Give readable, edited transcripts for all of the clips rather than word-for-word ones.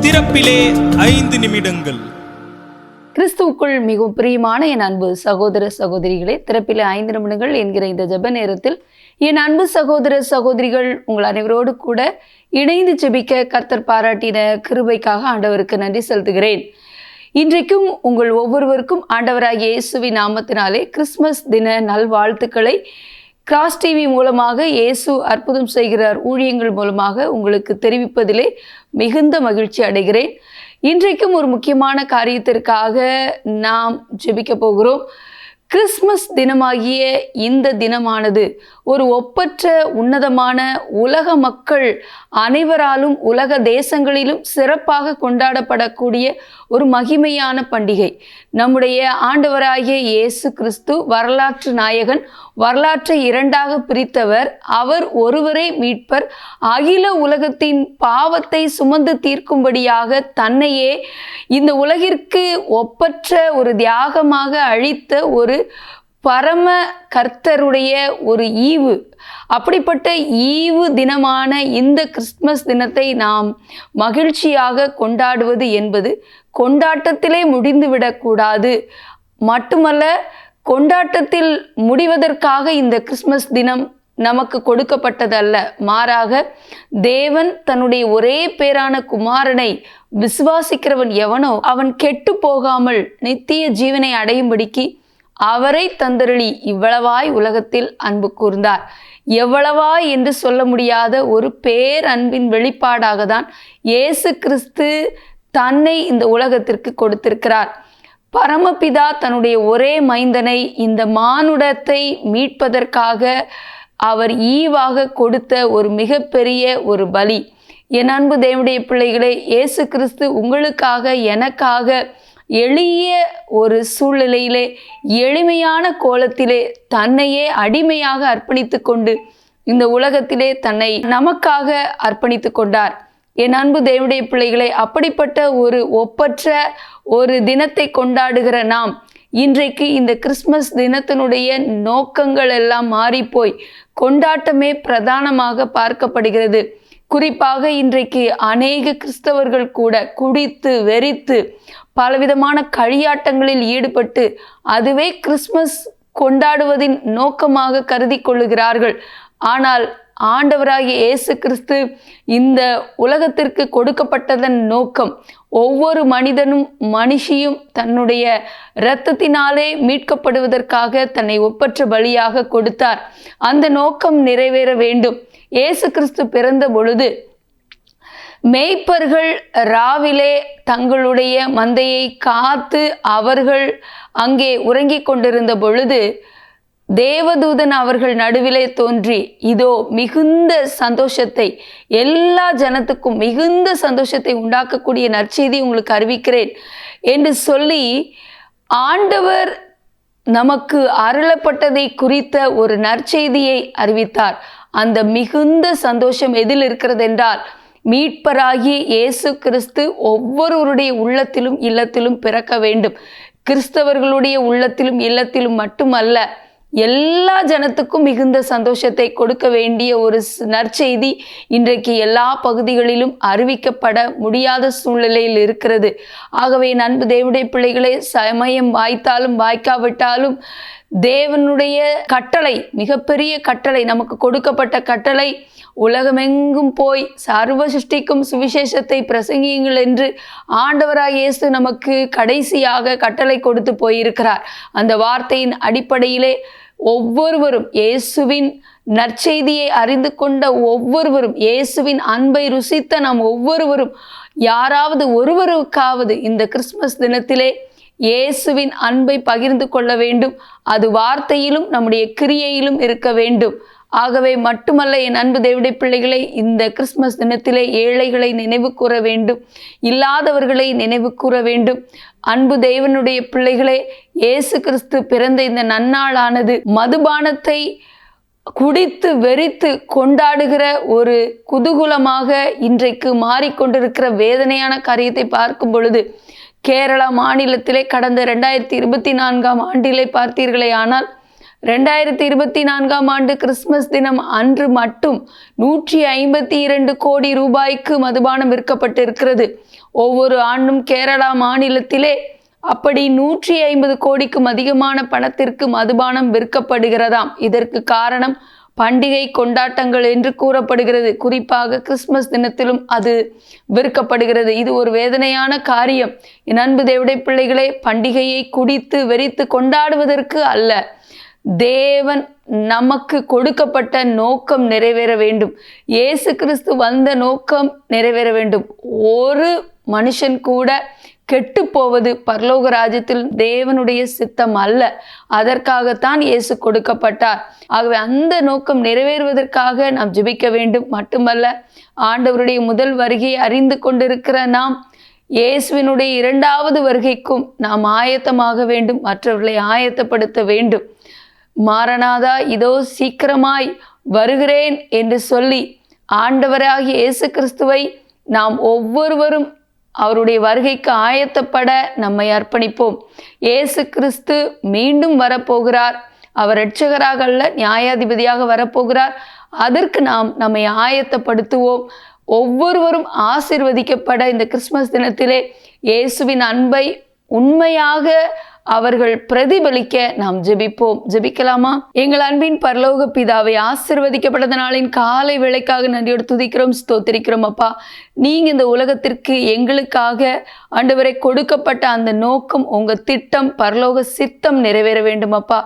திறப்பிலே 5 நிமிடங்கள். கிறிஸ்துவுக்குள் மிகவும் பிரியமான என் அன்பு சகோதர சகோதரிகளே, திறப்பிலே 5 நிமிடங்கள் என்கிற இந்த ஜெப நேரத்தில் என் அன்பு சகோதர சகோதரிகள் உங்கள் அனைவரோடு கூட இணைந்து ஜெபிக்க கர்த்தர் பாராட்டின கிருபைக்காக ஆண்டவருக்கு நன்றி செலுத்துகிறேன். இன்றைக்கும் உங்கள் ஒவ்வொருவருக்கும் ஆண்டவராகிய இயேசுவின் நாமத்தினாலே கிறிஸ்துமஸ் தின நல்வாழ்த்துக்களை கிராஸ் டிவி மூலமாக இயேசு அற்புதம் செய்கிறார் ஊழியங்கள் மூலமாக உங்களுக்கு தெரிவிப்பதிலே மிகுந்த மகிழ்ச்சி அடைகிறேன். இன்றைக்கும் ஒரு முக்கியமான காரியத்திற்காக நாம் ஜெபிக்க போகிறோம். கிறிஸ்மஸ் தினமாகிய இந்த தினமானது ஒரு ஒப்பற்ற உன்னதமான உலக மக்கள் அனைவராலும் உலக தேசங்களிலும் சிறப்பாக கொண்டாடப்படக்கூடிய ஒரு மகிமையான பண்டிகை. நம்முடைய ஆண்டவராகிய இயேசு கிறிஸ்து வரலாற்று நாயகன், வரலாற்றை இரண்டாக பிரித்தவர். அவர் ஒருவரே மீட்பர். அகில உலகத்தின் பாவத்தை சுமந்து தீர்க்கும்படியாக தன்னையே இந்த உலகிற்கு ஒப்பற்ற ஒரு தியாகமாக அழித்த ஒரு பரம கர்த்தருடைய ஒரு ஈவு. அப்படிப்பட்ட ஈவு தினமான இந்த கிறிஸ்துமஸ் தினத்தை நாம் மகிழ்ச்சியாக கொண்டாடுவது என்பது கொண்டாட்டத்திலே முடிந்துவிடக்கூடாது. மட்டுமல்ல, கொண்டாட்டத்தில் முடிவதற்காக இந்த கிறிஸ்துமஸ் தினம் நமக்கு கொடுக்கப்பட்டதல்ல. மாறாக தேவன் தன்னுடைய ஒரே பேரான குமாரனை விசுவாசிக்கிறவன் எவனோ அவன் கெட்டு போகாமல் நித்திய ஜீவனை அடையும்படிக்கு அவரை தந்தருளி இவ்வளவாய் உலகத்தில் அன்பு கூர்ந்தார். எவ்வளவாய் என்று சொல்ல முடியாத ஒரு பேரன்பின் வெளிப்பாடாக தான் இயேசு கிறிஸ்து தன்னை இந்த உலகத்திற்கு கொடுத்திருக்கிறார். பரமபிதா தன்னுடைய ஒரே மைந்தனை இந்த மானுடத்தை மீட்பதற்காக அவர் ஈவாக கொடுத்த ஒரு மிகப்பெரிய ஒரு பலி. என் அன்பு தேவனுடைய பிள்ளைகளே, இயேசு கிறிஸ்து உங்களுக்காக எனக்காக எளிய ஒரு சூழ்நிலையிலே எளிமையான கோலத்திலே தன்னையே அடிமையாக அர்ப்பணித்து கொண்டு இந்த உலகத்திலே தன்னை நமக்காக அர்ப்பணித்து கொண்டார். என் அன்பு தேவனுடைய பிள்ளைகளை, அப்படிப்பட்ட ஒரு ஒப்பற்ற ஒரு தினத்தை கொண்டாடுகிற நாம் இன்றைக்கு இந்த கிறிஸ்மஸ் தினத்தினுடைய நோக்கங்கள் எல்லாம் மாறிப்போய் கொண்டாட்டமே பிரதானமாக பார்க்கப்படுகிறது. குறிப்பாக இன்றைக்கு அநேக கிறிஸ்தவர்கள் கூட குடித்து வெறித்து பலவிதமான களியாட்டங்களில் ஈடுபட்டு அதுவே கிறிஸ்மஸ் கொண்டாடுவதின் நோக்கமாக கருதி கொள்ளுகிறார்கள். ஆனால் ஆண்டவராகிய இயேசு கிறிஸ்து இந்த உலகத்திற்கு கொடுக்கப்பட்டதன் நோக்கம் ஒவ்வொரு மனிதனும் மனுஷியும் தன்னுடைய இரத்தத்தினாலே மீட்கப்படுவதற்காக தன்னை ஒப்பற்ற பலியாக கொடுத்தார். அந்த நோக்கம் நிறைவேற வேண்டும். இயேசு கிறிஸ்து பிறந்த பொழுது மேய்ப்பர்கள் ராவிலே தங்களுடைய மந்தையை காத்து அவர்கள் அங்கே உறங்கிக் கொண்டிருந்த பொழுது தேவதூதன் அவர்கள் நடுவிலே தோன்றி, இதோ மிகுந்த சந்தோஷத்தை, எல்லா ஜனத்துக்கும் மிகுந்த சந்தோஷத்தை உண்டாக்கக்கூடிய நற்செய்தி உங்களுக்கு அறிவிக்கிறேன் என்று சொல்லி ஆண்டவர் நமக்கு அருளப்பட்டதை குறித்த ஒரு நற்செய்தியை அறிவித்தார். அந்த மிகுந்த சந்தோஷம் எதில் இருக்கிறது என்றால், மீட்பராகிய இயேசு கிறிஸ்து ஒவ்வொருவருடைய உள்ளத்திலும் இல்லத்திலும் பிறக்க வேண்டும். கிறிஸ்தவர்களுடைய உள்ளத்திலும் இல்லத்திலும் மட்டுமல்ல, எல்லா ஜனத்துக்கும் மிகுந்த சந்தோஷத்தை கொடுக்க வேண்டிய ஒரு நற்செய்தி இன்றைக்கு எல்லா பகுதிகளிலும் அறிவிக்கப்பட முடியாத சூழ்நிலையில் இருக்கிறது. ஆகவே அன்பு தேவனுடைய பிள்ளைகளே, சமயம் வாய்த்தாலும் வாய்க்காவிட்டாலும் தேவனுடைய கட்டளை, மிகப்பெரிய கட்டளை, நமக்கு கொடுக்கப்பட்ட கட்டளை, உலகமெங்கும் போய் சர்வ சிருஷ்டிக்கும் சுவிசேஷத்தை பிரசங்கியுங்கள் என்று ஆண்டவராய் இயேசு நமக்கு கடைசியாக கட்டளை கொடுத்து போயிருக்கிறார். அந்த வார்த்தையின் அடிப்படையிலே ஒவ்வொருவரும் இயேசுவின் நற்செய்தியை அறிந்து கொண்ட ஒவ்வொருவரும், இயேசுவின் அன்பை ருசித்த நாம் ஒவ்வொருவரும் யாராவது ஒருவருக்காவது இந்த கிறிஸ்துமஸ் தினத்திலே இயேசுவின் அன்பை பகிர்ந்து கொள்ள வேண்டும். அது வார்த்தையிலும் நம்முடைய கிரியையிலும் இருக்க வேண்டும். ஆகவே மட்டுமல்ல, என் அன்பு தேவனுடைய பிள்ளைகளை, இந்த கிறிஸ்துமஸ் தினத்திலே ஏழைகளை நினைவு கூற வேண்டும், இல்லாதவர்களை நினைவு கூற வேண்டும். அன்பு தேவனுடைய பிள்ளைகளே, இயேசு கிறிஸ்து பிறந்த இந்த நன்னாளானது மதுபானத்தை குடித்து வெறித்து கொண்டாடுகிற ஒரு குதூகலமாக இன்றைக்கு மாறிக்கொண்டிருக்கிற வேதனையான காரியத்தை பார்க்கும் பொழுது, கேரளா மாநிலத்திலே கடந்த 2024 ஆண்டிலே பார்த்தீர்களே ஆனால் 2024 கிறிஸ்துமஸ் தினம் அன்று மட்டும் 152 கோடி ரூபாய்க்கு மதுபானம் விற்கப்பட்டிருக்கிறது. ஒவ்வொரு ஆண்டும் கேரளா மாநிலத்திலே அப்படி 150 கோடிக்கும் அதிகமான பணத்திற்கு மதுபானம் விற்கப்படுகிறதாம். இதற்கு காரணம் பண்டிகை கொண்டாட்டங்கள் என்று கூறப்படுகிறது. குறிப்பாக கிறிஸ்துமஸ் தினத்திலும் அது விற்கப்படுகிறது. இது ஒரு வேதனையான காரியம். என் அன்பு தேவனுடைய பிள்ளைகளே, பண்டிகையை குடித்து வெறித்து கொண்டாடுவதற்கு அல்ல, தேவன் நமக்கு கொடுக்கப்பட்ட நோக்கம் நிறைவேற வேண்டும். இயேசு கிறிஸ்து வந்த நோக்கம் நிறைவேற வேண்டும். ஒரு மனுஷன் கூட கெட்டு போவது பரலோக ராஜ்யத்தில் தேவனுடைய சித்தம் அல்ல. அதற்காகத்தான் இயேசு கொடுக்கப்பட்டார். ஆகவே அந்த நோக்கம் நிறைவேறுவதற்காக நாம் ஜெபிக்க வேண்டும். மட்டுமல்ல, ஆண்டவருடைய முதல் வருகையை அறிந்து கொண்டிருக்கிற நாம் இயேசுவினுடைய 2வது வருகைக்கும் நாம் ஆயத்தமாக வேண்டும், மற்றவர்களை ஆயத்தப்படுத்த வேண்டும். மாரநாதா, இதோ சீக்கிரமாய் வருகிறேன் என்று சொல்லி ஆண்டவராகிய இயேசு கிறிஸ்துவை நாம் ஒவ்வொருவரும் அவருடைய வருகைக்கு ஆயத்தப்பட நம்மை அர்ப்பணிப்போம். இயேசு கிறிஸ்து மீண்டும் வரப்போகிறார். அவர் இரட்சகராக அல்ல, நியாயாதிபதியாக வரப்போகிறார். அதற்கு நாம் நம்மை ஆயத்தப்படுத்துவோம். ஒவ்வொருவரும் ஆசீர்வதிக்கப்பட இந்த கிறிஸ்துமஸ் தினத்திலே இயேசுவின் அன்பை உண்மையாக அவர்கள் பிரதிபலிக்க நாம் ஜெபிப்போம். ஜெபிக்கலாமா? எங்கள் அன்பின் பரலோக பிதாவை, ஆசீர்வதிக்கப்பட்ட நாளின் காலை வேளைக்காக நன்றியோடு துதிக்கிறோம், ஸ்தோத்திரிக்கிறோம். அப்பா, நீங்க இந்த உலகத்திற்கு எங்களுக்காக ஆண்டவரை கொடுக்கப்பட்ட அந்த நோக்கம், உங்க திட்டம், பரலோக சித்தம் நிறைவேற வேண்டும். அப்பா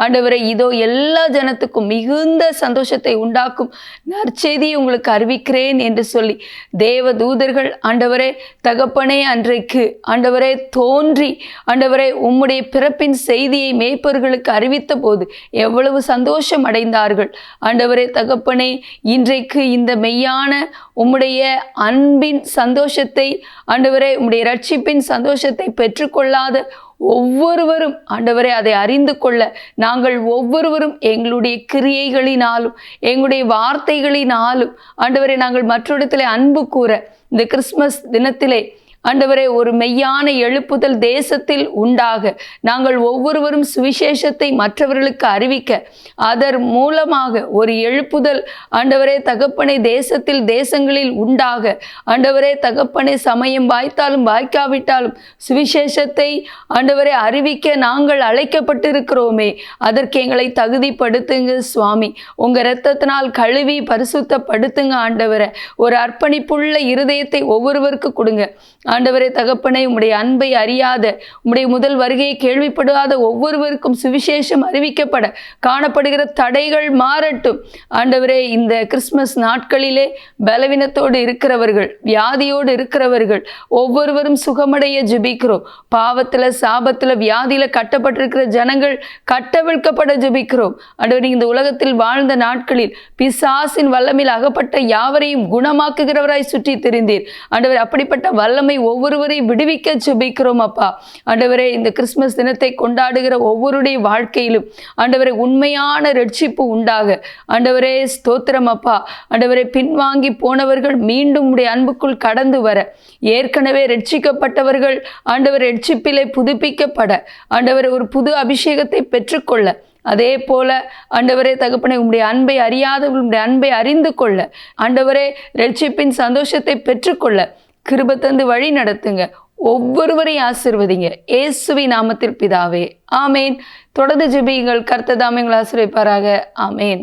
ஆண்டவரை, இதோ எல்லா ஜனத்துக்கும் மிகுந்த சந்தோஷத்தை உண்டாக்கும் நற்செய்தியை உங்களுக்கு அறிவிக்கிறேன் என்று சொல்லி தேவ தூதர்கள் ஆண்டவரே தகப்பனே அன்றைக்கு ஆண்டவரே தோன்றி ஆண்டவரே உம்முடைய பிறப்பின் செய்தியை மேய்ப்பர்களுக்கு அறிவித்த போது எவ்வளவு சந்தோஷம் அடைந்தார்கள். ஆண்டவரே தகப்பனே, இன்றைக்கு இந்த மெய்யான உம்முடைய அன்பின் சந்தோஷத்தை ஆண்டவரே, உம்முடைய இரட்சிப்பின் சந்தோஷத்தை பெற்றுக்கொள்ளாத ஒவ்வொருவரும் ஆண்டவரே அதை அறிந்து கொள்ள நாங்கள் ஒவ்வொருவரும் எங்களுடைய கிரியைகளினாலும் எங்களுடைய வார்த்தைகளினாலும் ஆண்டவரே நாங்கள் மற்றொருத்திலே அன்பு கூற இந்த கிறிஸ்துமஸ் தினத்திலே ஆண்டவரே ஒரு மெய்யான எழுப்புதல் தேசத்தில் உண்டாக நாங்கள் ஒவ்வொருவரும் சுவிசேஷத்தை மற்றவர்களுக்கு அறிவிக்க அதன் மூலமாக ஒரு எழுப்புதல் ஆண்டவரே தகப்பனை தேசத்தில் தேசங்களில் உண்டாக ஆண்டவரே தகப்பனை சமயம் வாய்த்தாலும் வாய்க்காவிட்டாலும் சுவிசேஷத்தை ஆண்டவரை அறிவிக்க நாங்கள் அழைக்கப்பட்டிருக்கிறோமே, அதற்கு எங்களை தகுதிப்படுத்துங்க சுவாமி. உங்க இரத்தத்தினால் கழுவி பரிசுத்தப்படுத்துங்க ஆண்டவரை. ஒரு அர்ப்பணிப்புள்ள இருதயத்தை ஒவ்வொருவருக்கு கொடுங்க ஆண்டவரே தகப்பனை. உம்முடைய அன்பை அறியாத, உம்முடைய முதல் வருகையை கேள்விப்படாத ஒவ்வொருவருக்கும் சுவிசேஷம் அறிவிக்கப்பட காணப்படுகிற தடைகள் மாறட்டும் ஆண்டவரே. இந்த கிறிஸ்துமஸ் நாட்களிலே பலவீனத்தோடு இருக்கிறவர்கள், வியாதியோடு இருக்கிறவர்கள் ஒவ்வொருவரும் சுகமடைய ஜெபிக்கிறோம். பாவத்துல சாபத்துல வியாதியில கட்டப்பட்டிருக்கிற ஜனங்கள் கட்டவிழ்க்கப்பட ஜெபிக்கிறோம் ஆண்டவரே. இந்த உலகத்தில் வாழ்ந்த நாட்களில் பிசாசின் வல்லமையில் அகப்பட்ட யாவரையும் குணமாக்குகிறவராய் சுற்றி திரிந்தீர் ஆண்டவரே. அப்படிப்பட்ட வல்லமை ஒவ்வொருவரையும் விடுவிக்க ஜெபிக்கிறோம் அப்பா ஆண்டவரே. இந்த கிறிஸ்துமஸ் தினத்தை கொண்டாடுகிற ஒவ்வொருடைய வாழ்க்கையிலும் ஆண்டவரே உண்மையான ரட்சிப்பு உண்டாக ஆண்டவரே ஸ்தோத்திரம் அப்பா ஆண்டவரே. பின்வாங்கி போனவர்கள் மீண்டும் உடைய அன்புக்குள் கடந்து வர, ஏற்கனவே ரட்சிக்கப்பட்டவர்கள் ஆண்டவர் ரட்சிப்பிலே புதுப்பிக்கப்பட ஆண்டவரை ஒரு புது அபிஷேகத்தை பெற்றுக்கொள்ள, அதே போல ஆண்டவரே தகப்பனை உம்முடைய அன்பை அறியாதவர்கள் உம்முடைய அன்பை அறிந்து கொள்ள ஆண்டவரே ரட்சிப்பின் சந்தோஷத்தை பெற்றுக்கொள்ள கிருபை தந்து வழி நடத்துங்க. ஒவ்வொருவரையும் ஆசீர்வதிங்க இயேசுவின் நாமத்தில் பிதாவே, ஆமேன். தொடர்ந்து ஜெபியுங்கள். கர்த்தர் தாமே உங்களை ஆசீர்வதிப்பாராக. ஆமேன்.